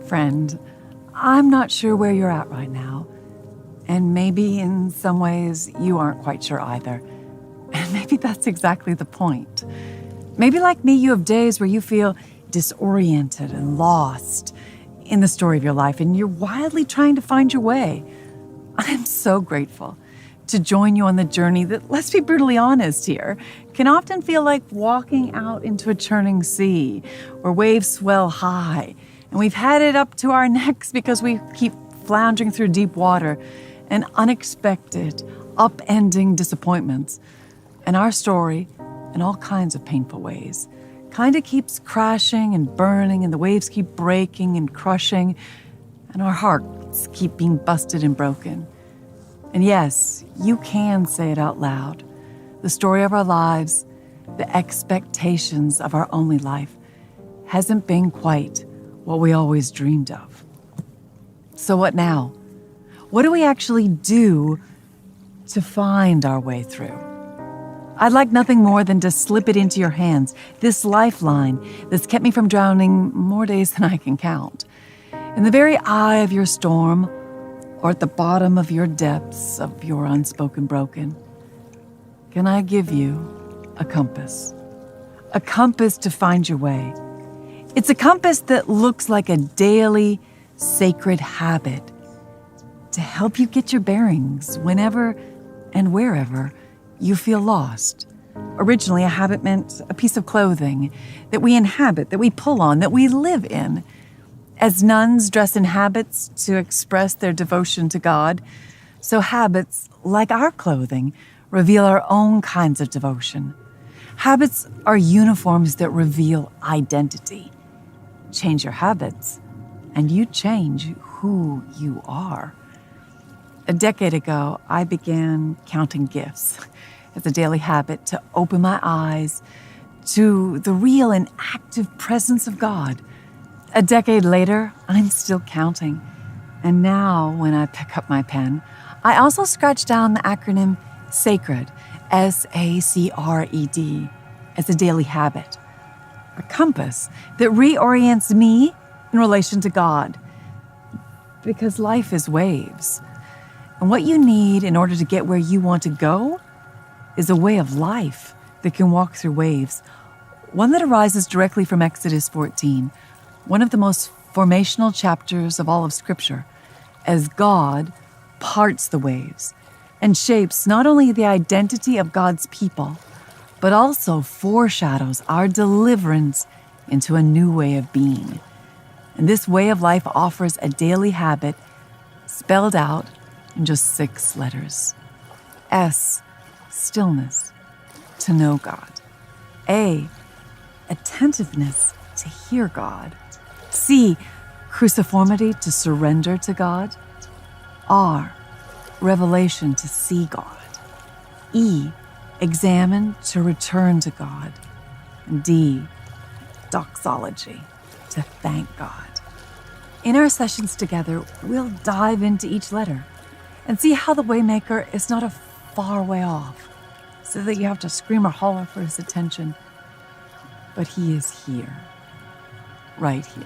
Friend, I'm not sure where you're at right now. And maybe in some ways you aren't quite sure either. And maybe that's exactly the point. Maybe like me, you have days where you feel disoriented and lost in the story of your life, and you're wildly trying to find your way. I'm so grateful to join you on the journey that, let's be brutally honest here, can often feel like walking out into a churning sea where waves swell high, and we've had it up to our necks because we keep floundering through deep water and unexpected, upending disappointments. And our story, in all kinds of painful ways, kind of keeps crashing and burning, and the waves keep breaking and crushing, and our hearts keep being busted and broken. And yes, you can say it out loud. The story of our lives, the expectations of our only life, hasn't been quite what we always dreamed of. So what now? What do we actually do to find our way through? I'd like nothing more than to slip it into your hands, this lifeline that's kept me from drowning more days than I can count. In the very eye of your storm, or at the bottom of your depths of your unspoken broken, can I give you a compass? A compass to find your way. It's a compass that looks like a daily sacred habit to help you get your bearings whenever and wherever you feel lost. Originally, a habit meant a piece of clothing that we inhabit, that we pull on, that we live in. As nuns dress in habits to express their devotion to God, so habits, like our clothing, reveal our own kinds of devotion. Habits are uniforms that reveal identity. Change your habits, and you change who you are. A decade ago, I began counting gifts as a daily habit to open my eyes to the real and active presence of God. A decade later, I'm still counting. And now, when I pick up my pen, I also scratch down the acronym S.A.C.R.E.D, S-A.C.R.E.D, as a daily habit. A compass that reorients me in relation to God. Because life is waves. And what you need in order to get where you want to go is a way of life that can walk through waves. One that arises directly from Exodus 14, one of the most formational chapters of all of Scripture, as God parts the waves and shapes not only the identity of God's people, but also foreshadows our deliverance into a new way of being. And this way of life offers a daily habit spelled out in just 6 letters. S, stillness, to know God. A, attentiveness, to hear God. C, cruciformity, to surrender to God. R, revelation, to see God. E, examine, to return to God. And D, doxology, to thank God. In our sessions together, we'll dive into each letter and see how the Waymaker is not a far way off, so that you have to scream or holler for his attention, but he is here, right here.